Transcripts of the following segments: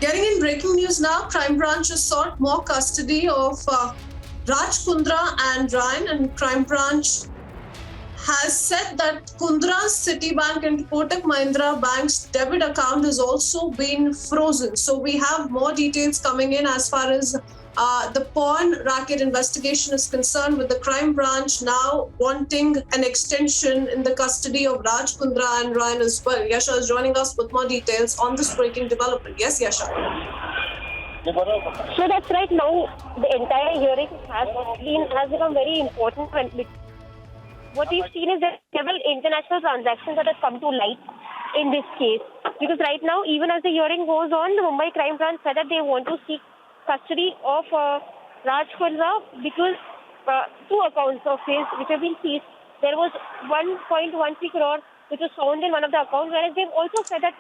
Getting in breaking news now, Crime Branch has sought more custody of Raj Kundra and Ryan, and Crime Branch has said that Kundra's Citibank and Kotak Mahindra Bank's debit account has also been frozen. So we have more details coming in as far as the pawn racket investigation is concerned, with the Crime Branch now wanting an extension in the custody of Raj Kundra and Ryan as well. Yasha is joining us with more details on this breaking development. Yes, Yasha. So that's right. Now the entire hearing has become very important. What we've seen is that several international transactions that have come to light in this case. Because right now, even as the hearing goes on, the Mumbai Crime Branch said that they want to seek custody of Raj Kundra because two accounts of his which have been seized. There was 1.13 crore which was found in one of the accounts, whereas they've also said that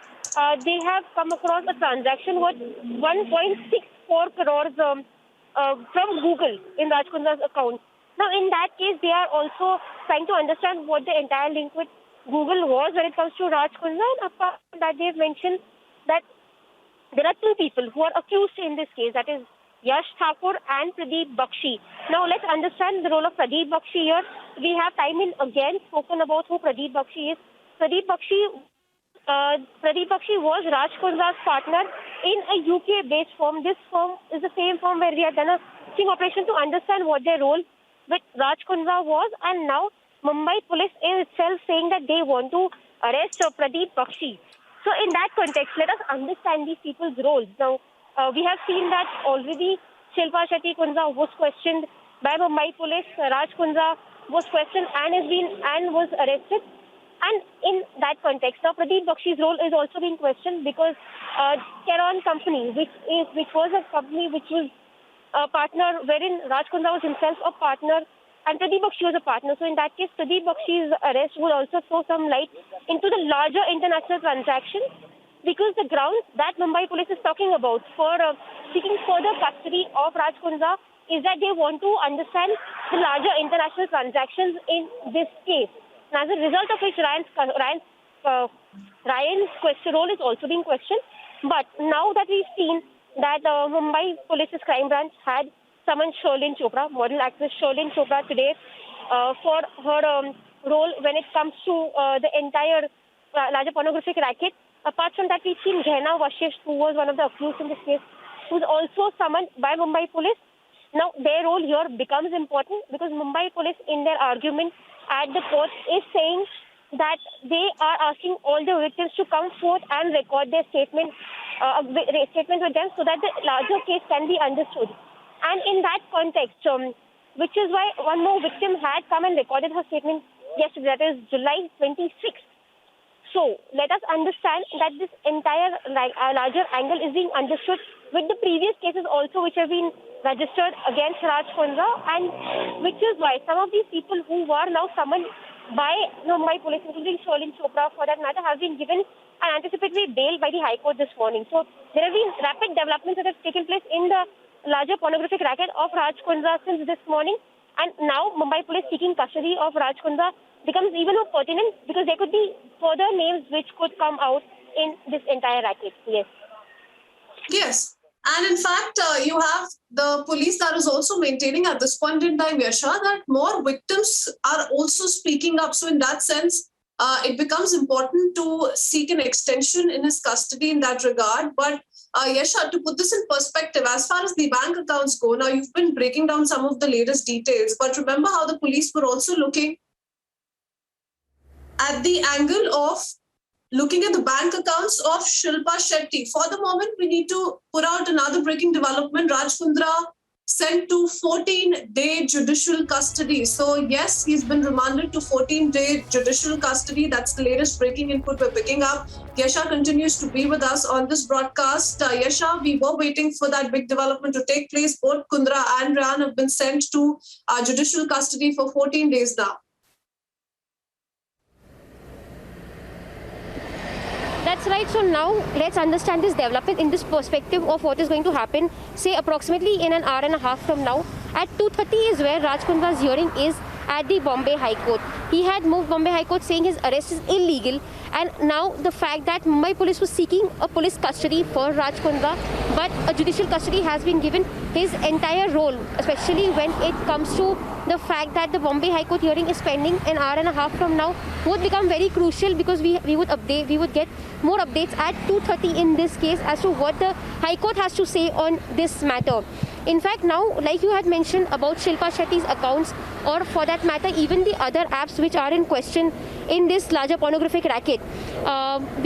they have come across a transaction worth 1.64 crores from Google in Raj Kundra's account. Now, in that case, they are also trying to understand what the entire link with Google was when it comes to Raj Kundra. And apart from that, they've mentioned that there are two people who are accused in this case, that is Yash Thakur and Pradeep Bakshi. Now, let's understand the role of Pradeep Bakshi here. We have time and again spoken about who Pradeep Bakshi is. Pradeep Bakshi was Raj Kundra's partner in a UK-based firm. This firm is the same firm where we had done a sting operation to understand what their role with Raj Kundra was, and now Mumbai police is itself saying that they want to arrest Pradeep Bakshi. So in that context, let us understand these people's roles. Now, we have seen that already Shilpa Shetty Kundra was questioned by Mumbai police. Raj Kundra was questioned and was arrested. And in that context, now Pradeep Bakshi's role is also being questioned because Caron Company, which was a company which was a partner, wherein Raj Kundra was himself a partner and Pradeep Bakshi was a partner. So in that case, Pradeep Bakshi's arrest would also throw some light into the larger international transaction, because the grounds that Mumbai police is talking about for seeking further custody of Raj Kundra is that they want to understand the larger international transactions in this case. And as a result of which, Ryan's role is also being questioned. But now that we've seen that Mumbai Police's crime branch had summoned Sherlyn Chopra, model actress Sherlyn Chopra, today for her role when it comes to the entire larger pornographic racket. Apart from that, we've seen Gehna Vashish, who was one of the accused in this case, who's also summoned by Mumbai Police. Now, their role here becomes important because Mumbai Police, in their argument at the court, is saying that they are asking all the victims to come forth and record their statement with them so that the larger case can be understood. And in that context, which is why one more victim had come and recorded her statement yesterday, that is July 26th. So let us understand that this entire larger angle is being understood with the previous cases also which have been registered against Raj Kundra, and which is why some of these people who were now summoned by Mumbai Police, including Sherlyn Chopra for that matter, have been given an anticipatory bail by the High Court this morning. So there have been rapid developments that have taken place in the larger pornographic racket of Raj Kundra since this morning, and now Mumbai Police seeking custody of Raj Kundra becomes even more pertinent because there could be further names which could come out in this entire racket. Yes. Yes. And in fact, you have the police that is also maintaining at this point in time, Yasha, that more victims are also speaking up. So in that sense, it becomes important to seek an extension in his custody in that regard. But Yasha, to put this in perspective, as far as the bank accounts go, now you've been breaking down some of the latest details, but remember how the police were also looking at the angle of looking at the bank accounts of Shilpa Shetty. For the moment, we need to put out another breaking development. Raj Kundra sent to 14-day judicial custody. So yes, he's been remanded to 14-day judicial custody. That's the latest breaking input we're picking up. Yasha continues to be with us on this broadcast. Yasha, we were waiting for that big development to take place. Both Kundra and Ryan have been sent to judicial custody for 14 days now. That's right. So now let's understand this development in this perspective of what is going to happen, say approximately in an hour and a half from now. At 2:30 is where Raj Kundra's hearing is, at the Bombay High Court. He had moved Bombay High Court saying his arrest is illegal, and now the fact that Mumbai police was seeking a police custody for Raj Kundra, but a judicial custody has been given. His entire role, especially when it comes to the fact that the Bombay High Court hearing is pending an hour and a half from now, would become very crucial, because we would get more updates at 2:30 in this case as to what the High Court has to say on this matter. In fact, now, like you had mentioned about Shilpa Shetty's accounts, or for that matter, even the other apps which are in question in this larger pornographic racket,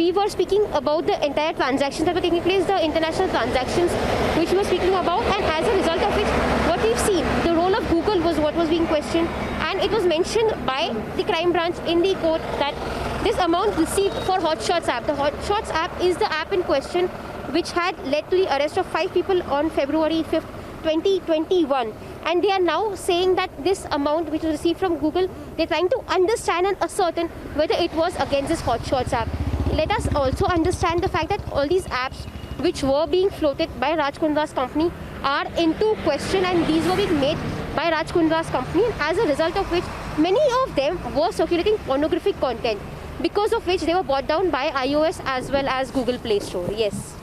we were speaking about the entire transactions that were taking place, the international transactions which we were speaking about, and as a result of which, what we've seen, the role of Google was what was being questioned, and it was mentioned by the crime branch in the court that this amount received for Hotshots app. The Hotshots app is the app in question which had led to the arrest of 5 people on February 5th, 2021, and they are now saying that this amount which was received from Google, they're trying to understand and ascertain whether it was against this Hotshots app. Let us also understand the fact that all these apps which were being floated by Raj Kundra's company are into question, and these were being made by Raj Kundra's company, and as a result of which many of them were circulating pornographic content, because of which they were brought down by iOS as well as Google Play Store. Yes.